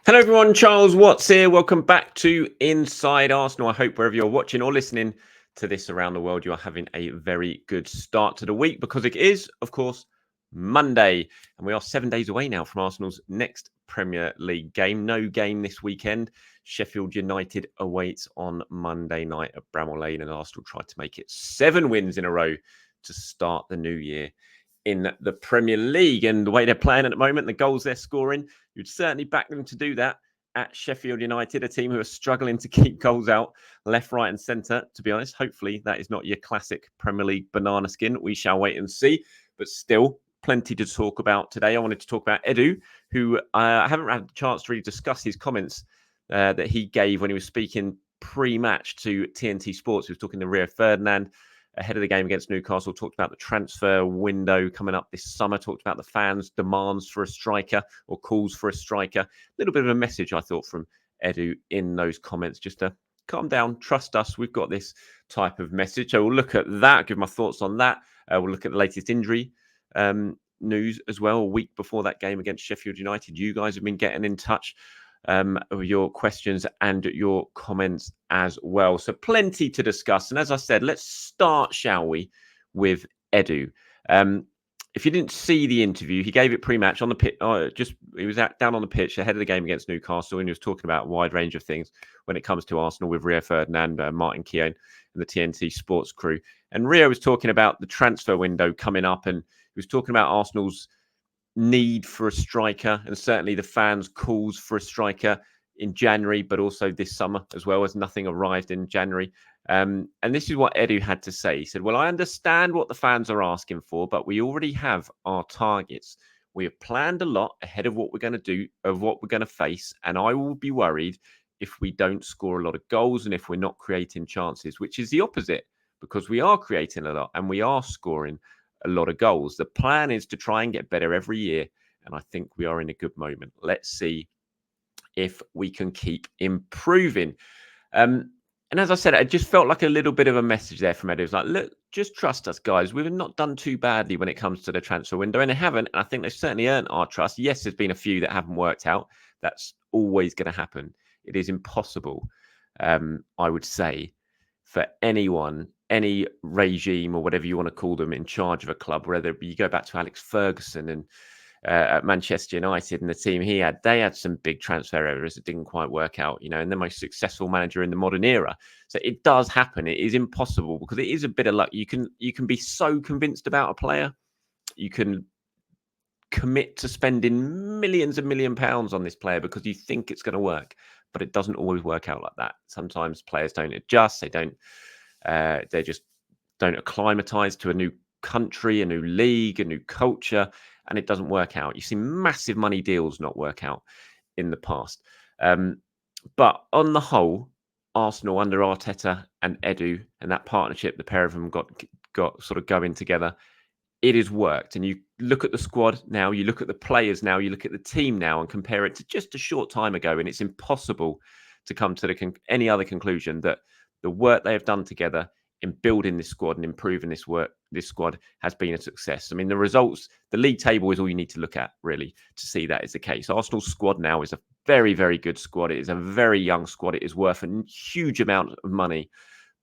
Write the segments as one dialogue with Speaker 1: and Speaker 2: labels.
Speaker 1: Hello, everyone. Charles Watts here. Welcome back to Inside Arsenal. I hope wherever you're watching or listening to this around the world, you are having a very good start to the week because it is, of course, Monday. And we are 7 days away now from Arsenal's next Premier League game. No game this weekend. Sheffield United awaits on Monday night at Bramall Lane, and Arsenal tried to make it 7 wins in a row to start the new year in the Premier League. And the way they're playing at the moment, the goals they're scoring, you'd certainly back them to do that at Sheffield United, a team who are struggling to keep goals out left, right and centre, to be honest. Hopefully that is not your classic Premier League banana skin. We shall wait and see. But still, plenty to talk about today. I wanted to talk about Edu, who I haven't had the chance to really discuss his comments that he gave when he was speaking pre-match to TNT Sports. He was talking to Rio Ferdinand ahead of the game against Newcastle, talked about the transfer window coming up this summer, talked about the fans' demands for a striker or calls for a striker. A little bit of a message, I thought, from Edu in those comments, just to calm down, trust us, we've got this type of message. So we'll look at that, give my thoughts on that. We'll look at the latest injury news as well, a week before that game against Sheffield United. You guys have been getting in touch with your questions and your comments as well. So plenty to discuss. And as I said, let's start, shall we, with Edu. If you didn't see the interview, he gave it pre-match on the pitch. He was down on the pitch ahead of the game against Newcastle, and he was talking about a wide range of things when it comes to Arsenal with Rio Ferdinand, Martin Keown, and the TNT Sports crew. And Rio was talking about the transfer window coming up, and he was talking about Arsenal's need for a striker, and certainly the fans' calls for a striker in January, but also this summer as well, as nothing arrived in January. And this is what Edu had to say. He said, well, I understand what the fans are asking for, but we already have our targets. We have planned a lot ahead of what we're going to do, of what we're going to face, and I will be worried if we don't score a lot of goals and if we're not creating chances, which is the opposite, because we are creating a lot and we are scoring a lot of goals. The plan is to try and get better every year, and I think we are in a good moment. Let's see if we can keep improving. And as I said, it just felt like a little bit of a message there from Edu. It was like, look, just trust us, guys. We've not done too badly when it comes to the transfer window, and they haven't. And I think they've certainly earned our trust. Yes, there's been a few that haven't worked out. That's always going to happen. It is impossible, I would say, for anyone, any regime or whatever you want to call them in charge of a club, whether you go back to Alex Ferguson and at Manchester United and the team he had, they had some big transfer errors that didn't quite work out, and the most successful manager in the modern era. So it does happen. It is impossible because it is a bit of luck. You can be so convinced about a player, you can commit to spending millions and £1 million on this player because you think it's going to work, but it doesn't always work out like that. Sometimes players don't adjust. They just don't acclimatize to a new country, a new league, a new culture, and it doesn't work out. You've seen massive money deals not work out in the past. But on the whole, Arsenal under Arteta and Edu and that partnership, the pair of them got sort of going together, it has worked. And you look at the squad now, you look at the players now, you look at the team now and compare it to just a short time ago, and it's impossible to come to any other conclusion that the work they have done together in building this squad and improving this squad has been a success. I mean, the results, the league table is all you need to look at, really, to see that is the case. Arsenal's squad now is a very, very good squad. It is a very young squad. It is worth a huge amount of money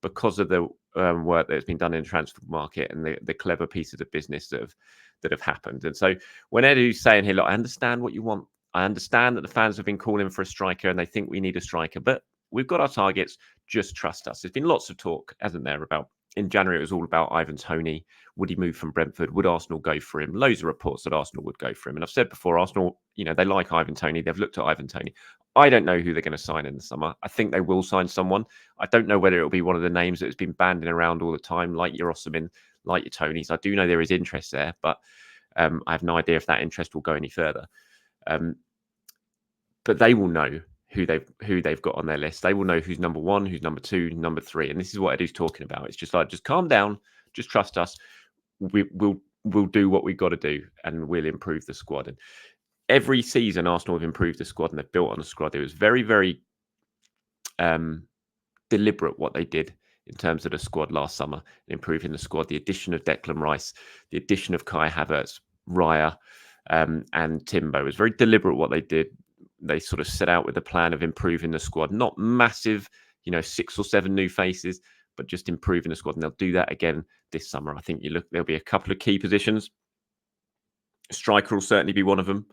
Speaker 1: because of the work that has been done in the transfer market and the clever pieces of business that have happened. And so when Edu's saying here, look, I understand what you want. I understand that the fans have been calling for a striker and they think we need a striker, but we've got our targets. Just trust us. There's been lots of talk, hasn't there, about in January, it was all about Ivan Toney. Would he move from Brentford? Would Arsenal go for him? Loads of reports that Arsenal would go for him. And I've said before, Arsenal, they like Ivan Toney. They've looked at Ivan Toney. I don't know who they're going to sign in the summer. I think they will sign someone. I don't know whether it'll be one of the names that has been banding around all the time, like your Osimhen, like your Tonys. I do know there is interest there, but I have no idea if that interest will go any further. But they will know who they've got on their list. They will know who's number one, who's number two, number three. And this is what Edu's talking about. It's just like, just calm down, just trust us. We'll do what we've got to do and we'll improve the squad. And every season, Arsenal have improved the squad and they've built on the squad. It was very, very deliberate what they did in terms of the squad last summer, improving the squad. The addition of Declan Rice, the addition of Kai Havertz, Raya, and Timber. It was very deliberate what they did. they sort of set out with the plan of improving the squad. Not massive, 6 or 7 new faces, but just improving the squad. And they'll do that again this summer. I think there'll be a couple of key positions. Striker will certainly be one of them.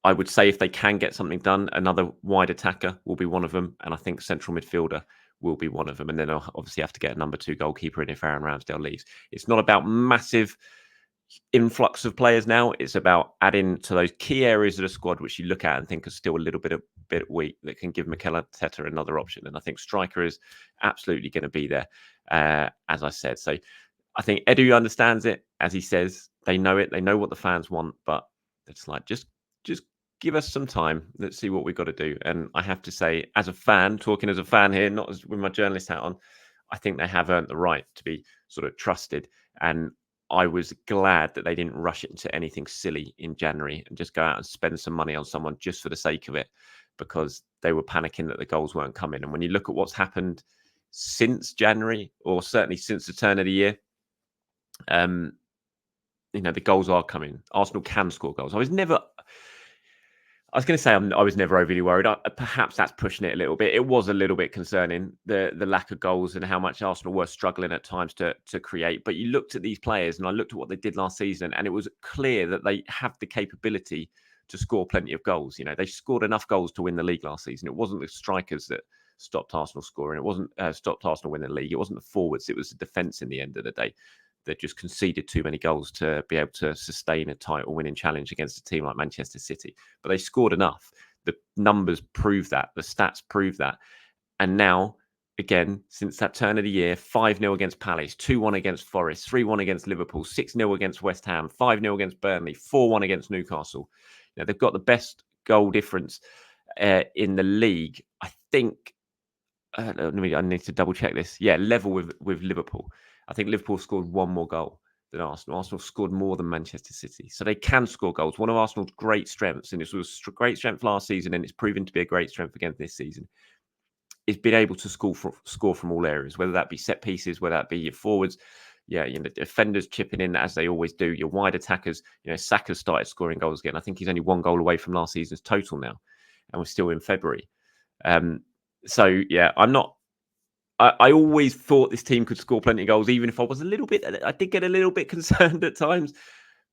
Speaker 1: I would say if they can get something done, another wide attacker will be one of them. And I think central midfielder will be one of them. And then they'll obviously have to get a number 2 goalkeeper in if Aaron Ramsdale leaves. It's not about massive influx of players now. It's about adding to those key areas of the squad which you look at and think are still a little bit weak, that can give Mikel Arteta another option. And I think striker is absolutely going to be there, as I said. So I think Edu understands it. As he says, they know it. They know what the fans want, but it's like, just give us some time. Let's see what we've got to do. And I have to say, as a fan, talking as a fan here, not as with my journalist hat on, I think they have earned the right to be sort of trusted. And I was glad that they didn't rush it into anything silly in January and just go out and spend some money on someone just for the sake of it, because they were panicking that the goals weren't coming. And when you look at what's happened since January, or certainly since the turn of the year, the goals are coming. Arsenal can score goals. I was going to say I was never overly worried. Perhaps that's pushing it a little bit. It was a little bit concerning, the lack of goals and how much Arsenal were struggling at times to create. But you looked at these players, and I looked at what they did last season, and it was clear that they have the capability to score plenty of goals. They scored enough goals to win the league last season. It wasn't the strikers that stopped Arsenal scoring. It wasn't stopped Arsenal winning the league. It wasn't the forwards. It was the defence in the end of the day that just conceded too many goals to be able to sustain a title-winning challenge against a team like Manchester City. But they scored enough. The numbers prove that. The stats prove that. And now, again, since that turn of the year, 5-0 against Palace, 2-1 against Forest, 3-1 against Liverpool, 6-0 against West Ham, 5-0 against Burnley, 4-1 against Newcastle. They've got the best goal difference in the league. I think, I need to double check this. Yeah, level with Liverpool. I think Liverpool scored 1 more goal than Arsenal. Arsenal scored more than Manchester City. So they can score goals. One of Arsenal's great strengths, and it was a great strength last season, and it's proven to be a great strength again this season, is being able to score from all areas, whether that be set pieces, whether that be your forwards, defenders chipping in as they always do, your wide attackers. Saka's started scoring goals again. I think he's only 1 goal away from last season's total now, and we're still in February. I always thought this team could score plenty of goals, even if I did get a little bit concerned at times.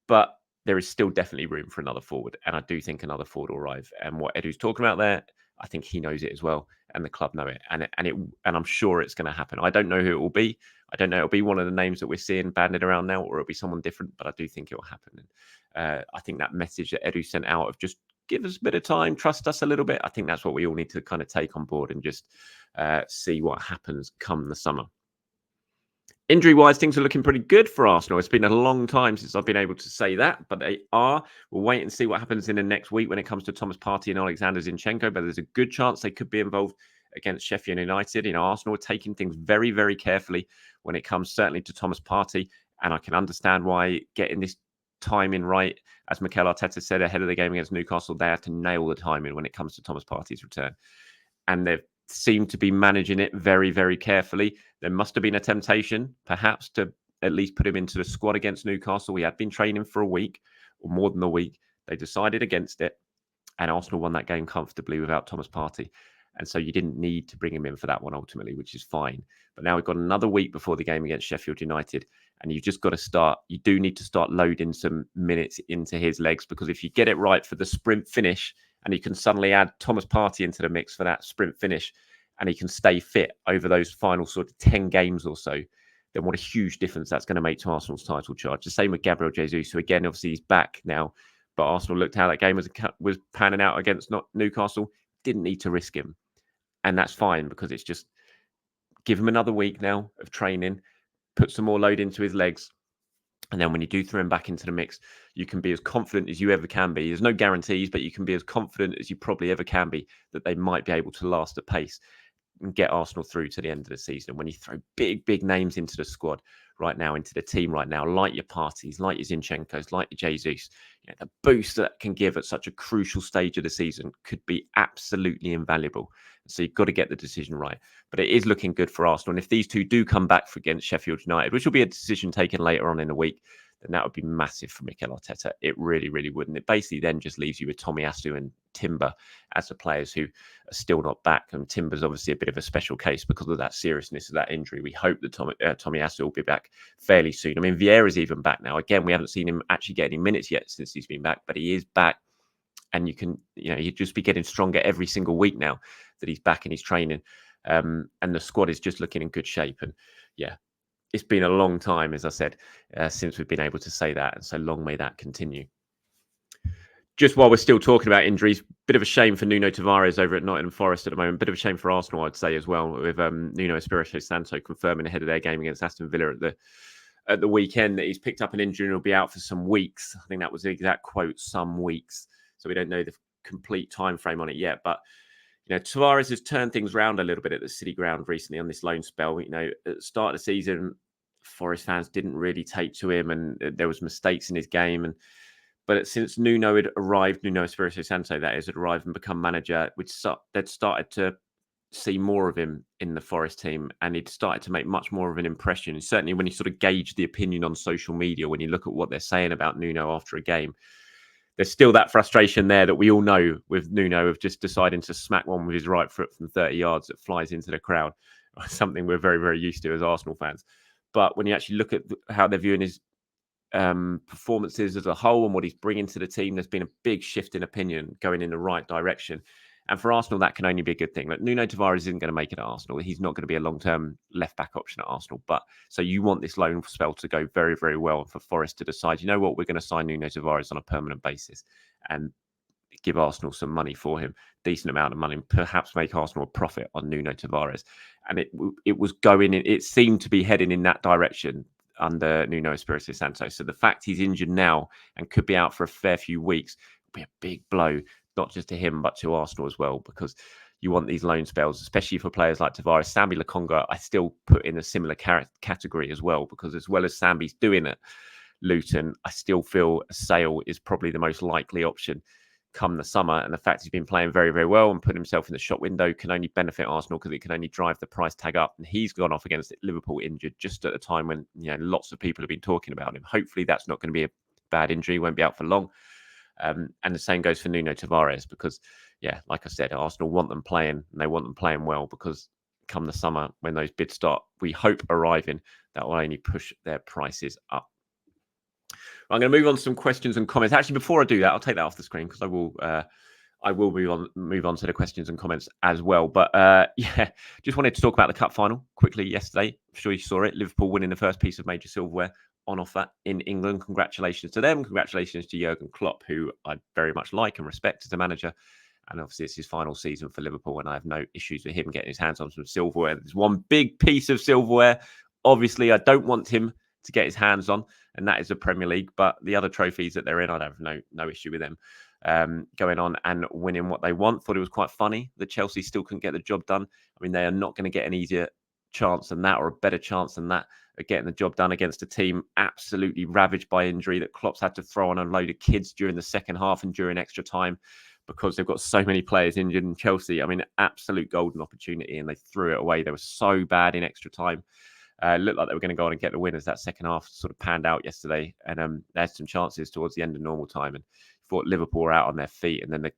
Speaker 1: But there is still definitely room for another forward. And I do think another forward will arrive. And what Edu's talking about there, I think he knows it as well. And the club know it. And I'm sure it's going to happen. I don't know who it will be. I don't know. It'll be one of the names that we're seeing banded around now, or it'll be someone different. But I do think it will happen. And I think that message that Edu sent out of just give us a bit of time, trust us a little bit, I think that's what we all need to kind of take on board and just see what happens come the summer. Injury-wise, things are looking pretty good for Arsenal. It's been a long time since I've been able to say that, but they are. We'll wait and see what happens in the next week when it comes to Thomas Partey and Oleksandr Zinchenko, but there's a good chance they could be involved against Sheffield United. Arsenal are taking things very, very carefully when it comes certainly to Thomas Partey, and I can understand why getting this timing right, as Mikel Arteta said ahead of the game against Newcastle, they have to nail the timing when it comes to Thomas Partey's return. And they've seemed to be managing it very, very carefully. There must have been a temptation, perhaps, to at least put him into the squad against Newcastle. We had been training for a week, or more than a week. They decided against it, and Arsenal won that game comfortably without Thomas Partey. And so you didn't need to bring him in for that one ultimately, which is fine. But now we've got another week before the game against Sheffield United, and you've just got to start. You do need to start loading some minutes into his legs, because if you get it right for the sprint finish, and you can suddenly add Thomas Partey into the mix for that sprint finish, and he can stay fit over those final sort of 10 games or so, then what a huge difference that's going to make to Arsenal's title charge. The same with Gabriel Jesus, who again, obviously he's back now, but Arsenal looked how that game was panning out against Newcastle, didn't need to risk him. And that's fine, because it's just give him another week now of training, put some more load into his legs. And then when you do throw him back into the mix, you can be as confident as you ever can be. There's no guarantees, but you can be as confident as you probably ever can be that they might be able to last at pace and get Arsenal through to the end of the season. When you throw big, big names into the squad right now, into the team right now, like your Parteys, like your Zinchenkos, like your Jesus, the boost that can give at such a crucial stage of the season could be absolutely invaluable. So you've got to get the decision right. But it is looking good for Arsenal. And if these two do come back against Sheffield United, which will be a decision taken later on in the week, then that would be massive for Mikel Arteta. It really, really wouldn't. It basically then just leaves you with Tomiyasu and Timber as the players who are still not back. And Timber's obviously a bit of a special case because of that seriousness of that injury. We hope that Tomiyasu will be back fairly soon. I mean, Vieira's even back now. Again, we haven't seen him actually get any minutes yet since he's been back, but he is back. And you'd just be getting stronger every single week now that he's back and he's training. And the squad is just looking in good shape. And yeah, it's been a long time, as I said, since we've been able to say that. And so long may that continue. Just while we're still talking about injuries, bit of a shame for Nuno Tavares over at Nottingham Forest at the moment. Bit of a shame for Arsenal, I'd say, as well, with Nuno Espirito Santo confirming ahead of their game against Aston Villa at the weekend that he's picked up an injury and will be out for some weeks. I think that was the exact quote, some weeks. So we don't know the complete time frame on it yet. But Tavares has turned things around a little bit at the City Ground recently on this loan spell. At the start of the season, Forest fans didn't really take to him, and there was mistakes in his game. But since Nuno had arrived, Nuno Espirito Santo, that is, had arrived and become manager, they'd started to see more of him in the Forest team, and he'd started to make much more of an impression. And certainly when you sort of gauge the opinion on social media, when you look at what they're saying about Nuno after a game, there's still that frustration there that we all know with Nuno of just deciding to smack one with his right foot from 30 yards that flies into the crowd. Something we're very, very used to as Arsenal fans. But when you actually look at how they're viewing his performances as a whole and what he's bringing to the team, there's been a big shift in opinion going in the right direction. And for Arsenal, that can only be a good thing. Like, Nuno Tavares isn't going to make it at Arsenal. He's not going to be a long-term left-back option at Arsenal. But so you want this loan spell to go very, very well, and for Forest to decide, you know what, we're going to sign Nuno Tavares on a permanent basis and give Arsenal some money for him, decent amount of money, and perhaps make Arsenal a profit on Nuno Tavares. And it was going in, it seemed to be heading in that direction under Nuno Espirito Santo. So the fact he's injured now and could be out for a fair few weeks will be a big blow, not just to him, but to Arsenal as well, because you want these loan spells, especially for players like Tavares. Sambi Lokonga, I still put in a similar category as well, because as well as Sambi's doing it, Luton, I still feel a sale is probably the most likely option come the summer. And the fact he's been playing very, very well and put himself in the shop window can only benefit Arsenal, because it can only drive the price tag up. And he's gone off against Liverpool injured just at a time when lots of people have been talking about him. Hopefully that's not going to be a bad injury. He won't be out for long. And the same goes for Nuno Tavares, because, like I said, Arsenal want them playing, and they want them playing well, because come the summer, when those bids start, we hope arriving, that will only push their prices up. I'm going to move on to some questions and comments. Actually, before I do that, I'll take that off the screen, because I will move on to the questions and comments as well. But just wanted to talk about the cup final quickly yesterday. I'm sure you saw it. Liverpool winning the first piece of major silverware on offer in England. Congratulations to them. Congratulations to Jurgen Klopp, who I very much like and respect as a manager. And obviously, it's his final season for Liverpool, and I have no issues with him getting his hands on some silverware. There's one big piece of silverware, obviously, I don't want him to get his hands on, and that is the Premier League. But the other trophies that they're in, I have no issue with them going on and winning what they want. Thought it was quite funny that Chelsea still couldn't get the job done. I mean, they are not going to get an easier chance than that, or a better chance than that, of getting the job done against a team absolutely ravaged by injury, that Klopp's had to throw on a load of kids during the second half and during extra time, because they've got so many players injured in Chelsea. I mean, absolute golden opportunity, and they threw it away. They were so bad in extra time. Looked like they were going to go on and get the win as that second half sort of panned out yesterday. And they had some chances towards the end of normal time, and thought Liverpool were out on their feet. And then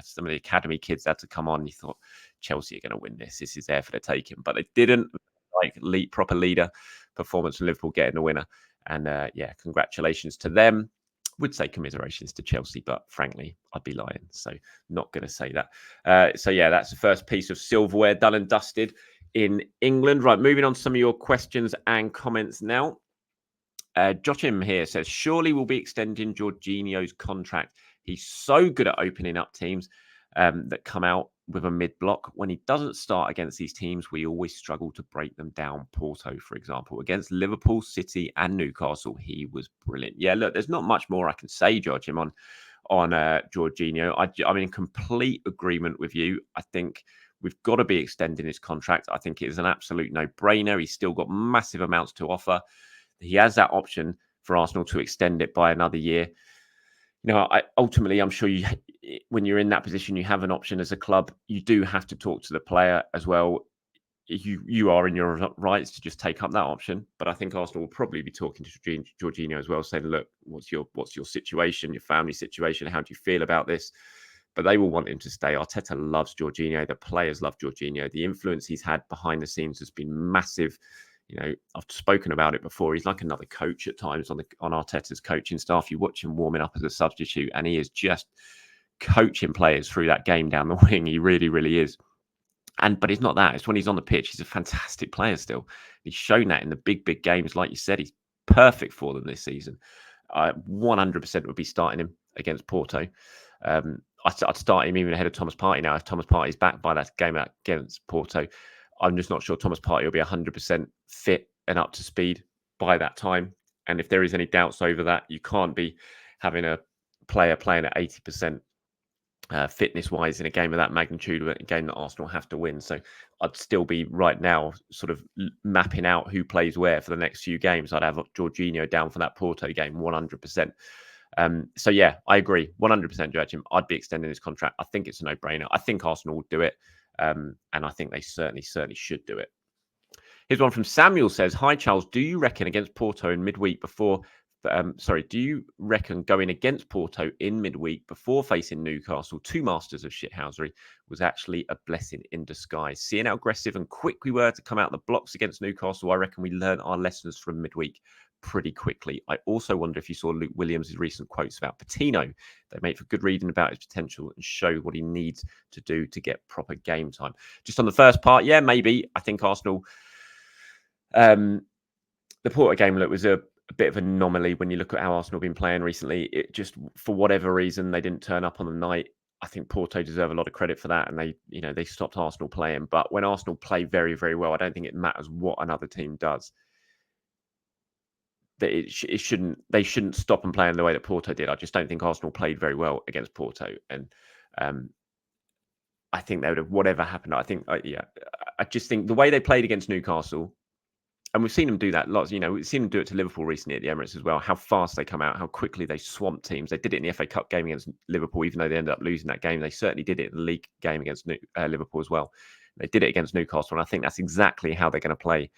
Speaker 1: some of the academy kids had to come on. And you thought Chelsea are going to win this. This is there for the taking, but they didn't. Proper leader performance from Liverpool getting the winner. And congratulations to them. Would say commiserations to Chelsea, but frankly, I'd be lying. So not going to say that. That's the first piece of silverware done and dusted in England. Right, moving on to some of your questions and comments now. Joachim here says, surely we'll be extending Jorginho's contract. He's so good at opening up teams that come out with a mid-block. When he doesn't start against these teams, we always struggle to break them down. Porto, for example, against Liverpool, City and Newcastle, he was brilliant. Yeah, look, there's not much more I can say, Joachim, on Jorginho. I'm in complete agreement with you. I think we've got to be extending his contract. I think it is an absolute no-brainer. He's still got massive amounts to offer. He has that option for Arsenal to extend it by another year. Ultimately, I'm sure when you're in that position, you have an option as a club. You do have to talk to the player as well. you are in your rights to just take up that option. But I think Arsenal will probably be talking to Jorginho as well, saying, "Look, what's your situation, your family situation? How do you feel about this?" But they will want him to stay. Arteta loves Jorginho. The players love Jorginho. The influence he's had behind the scenes has been massive. I've spoken about it before. He's like another coach at times on Arteta's coaching staff. You watch him warming up as a substitute, and he is just coaching players through that game down the wing. He really, really is. But he's not that. It's when he's on the pitch. He's a fantastic player still. He's shown that in the big games. Like you said, he's perfect for them this season. 100% would be starting him against Porto. I'd start him even ahead of Thomas Partey now. If Thomas Partey's back by that game against Porto, I'm just not sure Thomas Partey will be 100% fit and up to speed by that time. And if there is any doubts over that, you can't be having a player playing at 80% fitness-wise in a game of that magnitude, a game that Arsenal have to win. So I'd still be right now sort of mapping out who plays where for the next few games. I'd have Jorginho down for that Porto game, 100%. So yeah, I agree, 100%, Joachim. I'd be extending his contract. I think it's a no-brainer. I think Arsenal will do it, and I think they certainly should do it. Here's one from Samuel says, "Hi Charles, do you reckon against Porto in midweek before? Do you reckon going against Porto in midweek before facing Newcastle, two masters of shithousery, was actually a blessing in disguise? Seeing how aggressive and quick we were to come out the blocks against Newcastle, I reckon we learned our lessons from midweek pretty quickly. I also wonder if you saw Luke Williams' recent quotes about Patino. They make for good reading about his potential and show what he needs to do to get proper game time." Just on the first part, yeah, maybe. I think Arsenal, the Porto game, was a bit of an anomaly when you look at how Arsenal have been playing recently. It just, for whatever reason, they didn't turn up on the night. I think Porto deserve a lot of credit for that, and they stopped Arsenal playing. But when Arsenal play very, very well, I don't think it matters what another team does. That they shouldn't stop and play in the way that Porto did. I just don't think Arsenal played very well against Porto, and I think they would have, whatever happened. I just think the way they played against Newcastle. And we've seen them do that lots. We've seen them do it to Liverpool recently at the Emirates as well. How fast they come out, how quickly they swamp teams. They did it in the FA Cup game against Liverpool, even though they ended up losing that game. They certainly did it in the league game against Liverpool as well. They did it against Newcastle, and I think that's exactly how they're going to play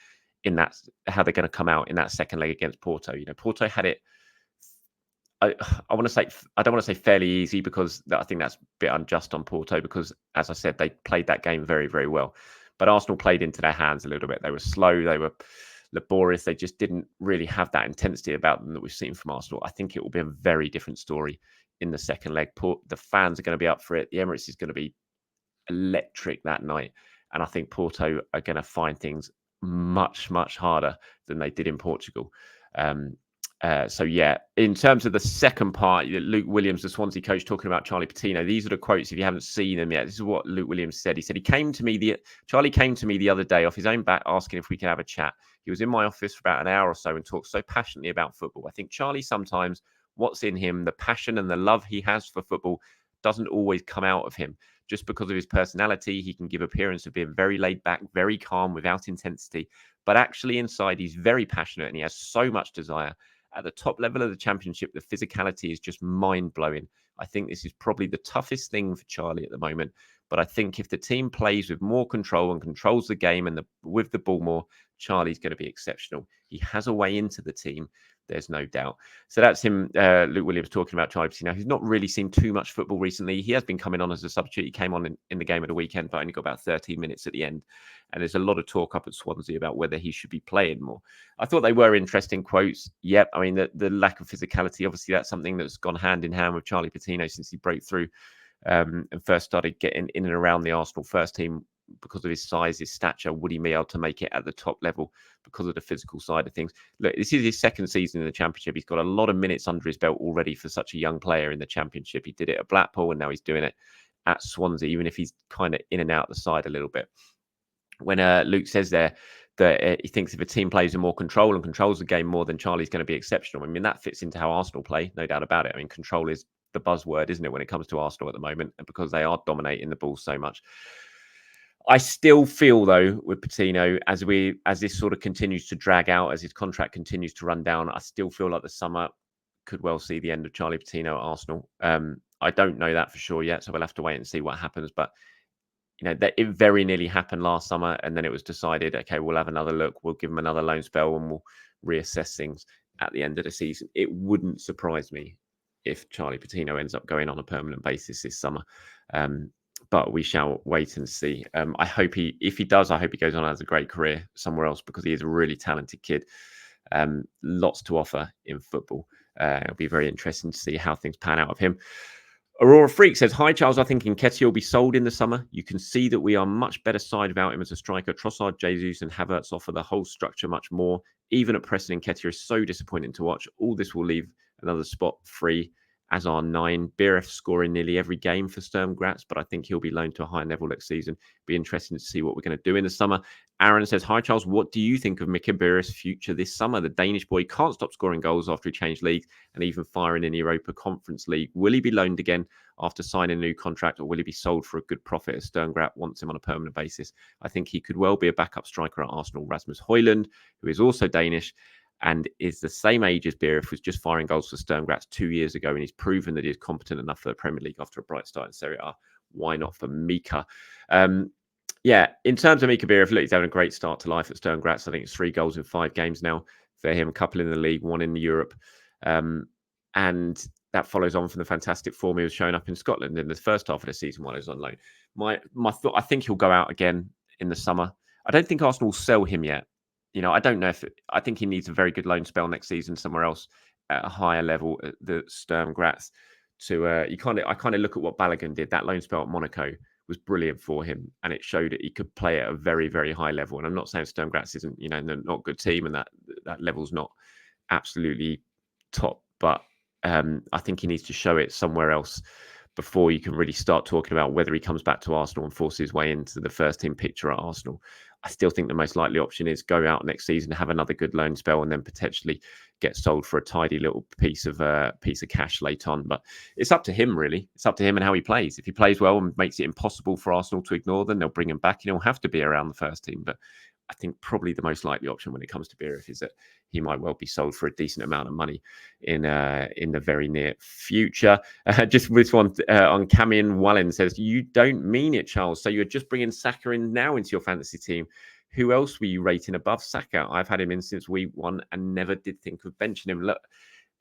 Speaker 1: in that. How they're going to come out in that second leg against Porto. Porto had it. I don't want to say fairly easy, because I think that's a bit unjust on Porto, because, as I said, they played that game very, very well. But Arsenal played into their hands a little bit. They were slow. They were laborious. They just didn't really have that intensity about them that we've seen from Arsenal. I think it will be a very different story in the second leg. The fans are going to be up for it. The Emirates is going to be electric that night. And I think Porto are going to find things much, much harder than they did in Portugal. So yeah, in terms of the second part, Luke Williams, the Swansea coach, talking about Charlie Patino. These are the quotes. If you haven't seen them yet, this is what Luke Williams said. He said, Charlie came to me the other day off his own bat, asking if we could have a chat. He was in my office for about an hour or so and talked so passionately about football. I think Charlie, sometimes what's in him, the passion and the love he has for football, doesn't always come out of him. Just because of his personality, he can give appearance of being very laid back, very calm, without intensity. But actually inside, he's very passionate and he has so much desire. At the top level of the Championship, the physicality is just mind-blowing. I think this is probably the toughest thing for Charlie at the moment. But I think if the team plays with more control and controls the game and with the ball more, Charlie's going to be exceptional. He has a way into the team. There's no doubt. So that's him, Luke Williams, talking about Charlie Patino. He's not really seen too much football recently. He has been coming on as a substitute. He came on in the game of the weekend, but only got about 13 minutes at the end. And there's a lot of talk up at Swansea about whether he should be playing more. I thought they were interesting quotes. Yep. I mean, the lack of physicality, obviously, that's something that's gone hand in hand with Charlie Patino since he broke through and first started getting in and around the Arsenal first team. Because of his size, his stature, would he be able to make it at the top level because of the physical side of things? Look, this is his second season in the Championship. He's got a lot of minutes under his belt already for such a young player in the Championship. He did it at Blackpool and now he's doing it at Swansea, even if he's kind of in and out the side a little bit. When Luke says there that he thinks if a team plays with more control and controls the game more, then Charlie's going to be exceptional. I mean, that fits into how Arsenal play, no doubt about it. I mean, control is the buzzword, isn't it, when it comes to Arsenal at the moment, and because they are dominating the ball so much. I still feel, though, with Patino, as this sort of continues to drag out, as his contract continues to run down, I still feel like the summer could well see the end of Charlie Patino at Arsenal. I don't know that for sure yet, so we'll have to wait and see what happens. But that it very nearly happened last summer, and then it was decided, okay, we'll have another look, we'll give him another loan spell, and we'll reassess things at the end of the season. It wouldn't surprise me if Charlie Patino ends up going on a permanent basis this summer. But we shall wait and see. If he does, I hope he goes on and has a great career somewhere else, because he is a really talented kid. Lots to offer in football. It'll be very interesting to see how things pan out of him. Aurora Freak says, hi, Charles. I think Nketiah will be sold in the summer. You can see that we are much better side without him as a striker. Trossard, Jesus and Havertz offer the whole structure much more. Even at Preston, Nketiah is so disappointing to watch. All this will leave another spot free as our 9. Biereth scoring nearly every game for Sturm Graz, but I think he'll be loaned to a high level next season. Be interesting to see what we're going to do in the summer. Aaron says, hi, Charles. What do you think of Mika Biereth's future this summer? The Danish boy can't stop scoring goals after he changed leagues and even firing in the Europa Conference League. Will he be loaned again after signing a new contract, or will he be sold for a good profit as Sturm Graz wants him on a permanent basis? I think he could well be a backup striker at Arsenal. Rasmus Højlund, who is also Danish and is the same age as Biereth, was just firing goals for Sturm Graz 2 years ago, and he's proven that he's competent enough for the Premier League after a bright start in Serie A. Why not for Mika? In terms of Mika Biereth, look, he's having a great start to life at Sturm Graz. I think it's 3 goals in 5 games now for him, a couple in the league, 1 in Europe. And that follows on from the fantastic form he was showing up in Scotland in the first half of the season while he was on loan. My thought, I think he'll go out again in the summer. I don't think Arsenal will sell him yet. I don't know I think he needs a very good loan spell next season somewhere else at a higher level at the Sturm Graz. I kind of look at what Balogun did. That loan spell at Monaco was brilliant for him, and it showed that he could play at a very, very high level. And I'm not saying Sturm Graz isn't, not a good team, and that level's not absolutely top, but I think he needs to show it somewhere else before you can really start talking about whether he comes back to Arsenal and forces his way into the first team picture at Arsenal. I still think the most likely option is go out next season, have another good loan spell, and then potentially get sold for a tidy little piece of cash late on. But it's up to him, really. It's up to him and how he plays. If he plays well and makes it impossible for Arsenal to ignore, then they'll bring him back and he'll have to be around the first team. But I think probably the most likely option when it comes to Biereth is that he might well be sold for a decent amount of money in the very near future. Just this one on Camion Wallen says, you don't mean it, Charles. So you're just bringing Saka in now into your fantasy team. Who else were you rating above Saka? I've had him in since week 1 and never did think of benching him. Look,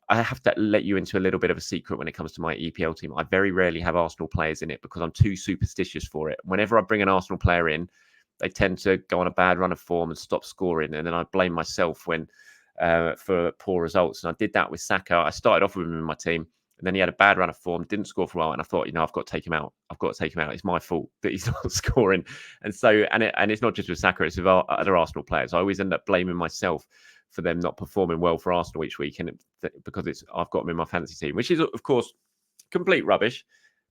Speaker 1: I have to let you into a little bit of a secret when it comes to my EPL team. I very rarely have Arsenal players in it because I'm too superstitious for it. Whenever I bring an Arsenal player in, they tend to go on a bad run of form and stop scoring. And then I blame myself for poor results. And I did that with Saka. I started off with him in my team, and then he had a bad run of form, didn't score for a while. And I thought, I've got to take him out. It's my fault that he's not scoring. And so, and it's not just with Saka, it's with other Arsenal players. I always end up blaming myself for them not performing well for Arsenal each week. And because I've got them in my fantasy team, which is, of course, complete rubbish.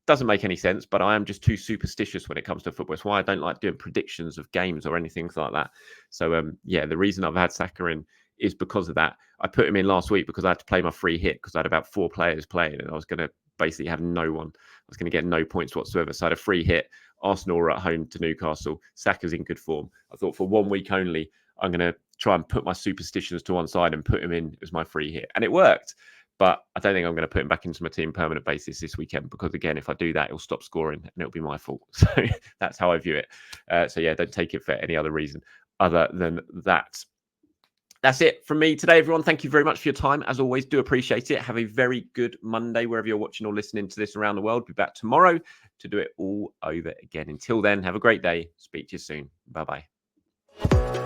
Speaker 1: Doesn't make any sense, but I am just too superstitious when it comes to football. It's why I don't like doing predictions of games or anything like that. So, the reason I've had Saka in is because of that. I put him in last week because I had to play my free hit because I had about 4 players playing and I was going to basically have no one. I was going to get no points whatsoever. So I had a free hit. Arsenal were at home to Newcastle. Saka's in good form. I thought for 1 week only, I'm going to try and put my superstitions to one side and put him in as my free hit. And it worked. But I don't think I'm going to put him back into my team permanent basis this weekend because, again, if I do that, he'll stop scoring and it'll be my fault. So that's how I view it. Don't take it for any other reason other than that. That's it from me today, everyone. Thank you very much for your time. As always, do appreciate it. Have a very good Monday wherever you're watching or listening to this around the world. Be back tomorrow to do it all over again. Until then, have a great day. Speak to you soon. Bye-bye.